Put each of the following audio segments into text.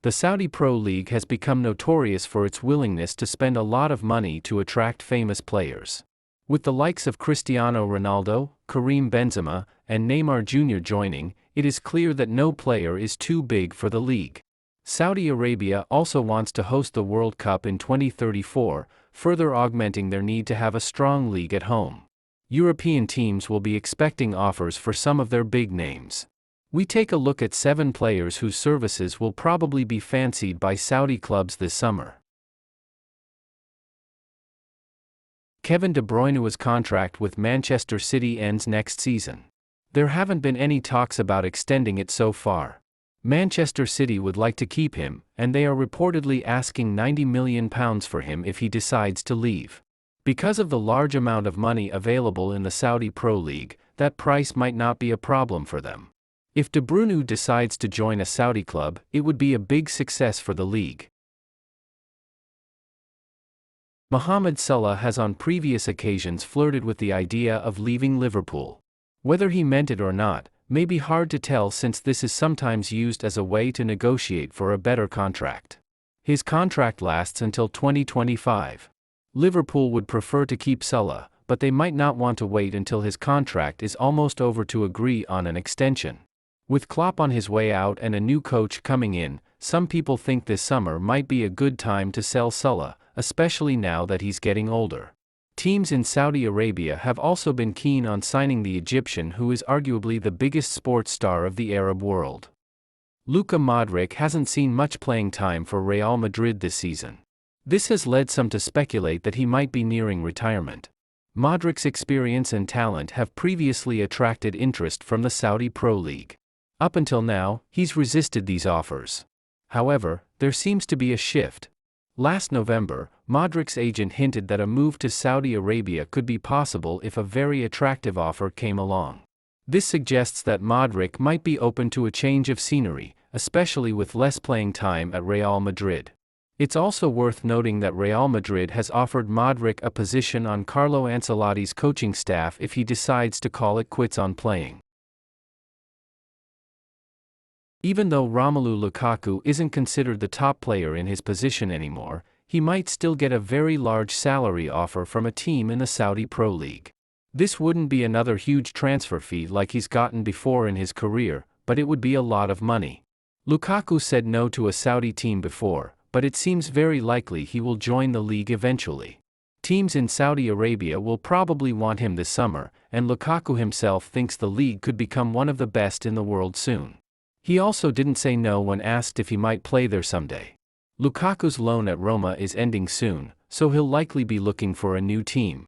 The Saudi Pro League has become notorious for its willingness to spend a lot of money to attract famous players. With the likes of Cristiano Ronaldo, Karim Benzema, and Neymar Jr. joining, it is clear that no player is too big for the league. Saudi Arabia also wants to host the World Cup in 2034, further augmenting their need to have a strong league at home. European teams will be expecting offers for some of their big names. We take a look at 7 players whose services will probably be fancied by Saudi clubs this summer. Kevin De Bruyne's contract with Manchester City ends next season. There haven't been any talks about extending it so far. Manchester City would like to keep him, and they are reportedly asking £90 million for him if he decides to leave. Because of the large amount of money available in the Saudi Pro League, that price might not be a problem for them. If De Bruyne decides to join a Saudi club, it would be a big success for the league. Mohamed Salah has on previous occasions flirted with the idea of leaving Liverpool. Whether he meant it or not, may be hard to tell since this is sometimes used as a way to negotiate for a better contract. His contract lasts until 2025. Liverpool would prefer to keep Salah, but they might not want to wait until his contract is almost over to agree on an extension. With Klopp on his way out and a new coach coming in, some people think this summer might be a good time to sell Salah, especially now that he's getting older. Teams in Saudi Arabia have also been keen on signing the Egyptian, who is arguably the biggest sports star of the Arab world. Luka Modric hasn't seen much playing time for Real Madrid this season. This has led some to speculate that he might be nearing retirement. Modric's experience and talent have previously attracted interest from the Saudi Pro League. Up until now, he's resisted these offers. However, there seems to be a shift. Last November, Modric's agent hinted that a move to Saudi Arabia could be possible if a very attractive offer came along. This suggests that Modric might be open to a change of scenery, especially with less playing time at Real Madrid. It's also worth noting that Real Madrid has offered Modric a position on Carlo Ancelotti's coaching staff if he decides to call it quits on playing. Even though Romelu Lukaku isn't considered the top player in his position anymore, he might still get a very large salary offer from a team in the Saudi Pro League. This wouldn't be another huge transfer fee like he's gotten before in his career, but it would be a lot of money. Lukaku said no to a Saudi team before, but it seems very likely he will join the league eventually. Teams in Saudi Arabia will probably want him this summer, and Lukaku himself thinks the league could become one of the best in the world soon. He also didn't say no when asked if he might play there someday. Lukaku's loan at Roma is ending soon, so he'll likely be looking for a new team.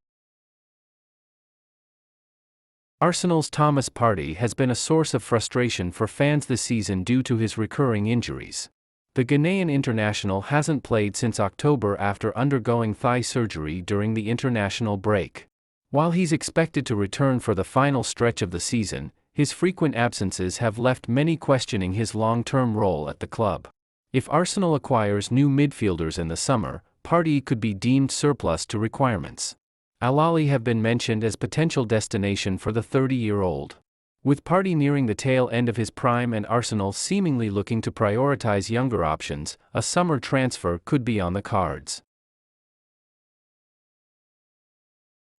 Arsenal's Thomas Partey has been a source of frustration for fans this season due to his recurring injuries. The Ghanaian international hasn't played since October after undergoing thigh surgery during the international break. While he's expected to return for the final stretch of the season, his frequent absences have left many questioning his long-term role at the club. If Arsenal acquires new midfielders in the summer, Partey could be deemed surplus to requirements. Al Ahly have been mentioned as potential destination for the 30-year-old. With Partey nearing the tail end of his prime and Arsenal seemingly looking to prioritize younger options, a summer transfer could be on the cards.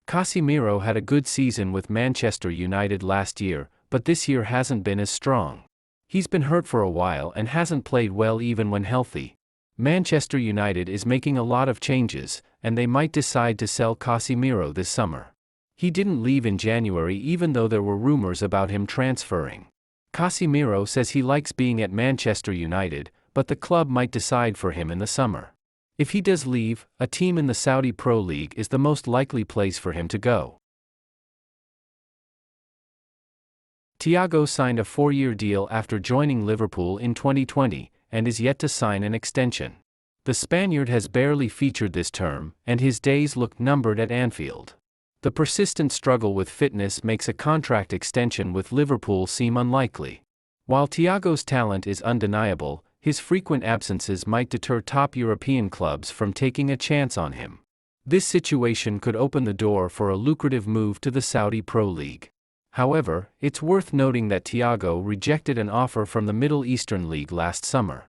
Casemiro had a good season with Manchester United last year, but this year hasn't been as strong. He's been hurt for a while and hasn't played well even when healthy. Manchester United is making a lot of changes, and they might decide to sell Casemiro this summer. He didn't leave in January even though there were rumors about him transferring. Casemiro says he likes being at Manchester United, but the club might decide for him in the summer. If he does leave, a team in the Saudi Pro League is the most likely place for him to go. Thiago signed a 4-year deal after joining Liverpool in 2020, and is yet to sign an extension. The Spaniard has barely featured this term, and his days look numbered at Anfield. The persistent struggle with fitness makes a contract extension with Liverpool seem unlikely. While Thiago's talent is undeniable, his frequent absences might deter top European clubs from taking a chance on him. This situation could open the door for a lucrative move to the Saudi Pro League. However, it's worth noting that Thiago rejected an offer from the Middle Eastern League last summer.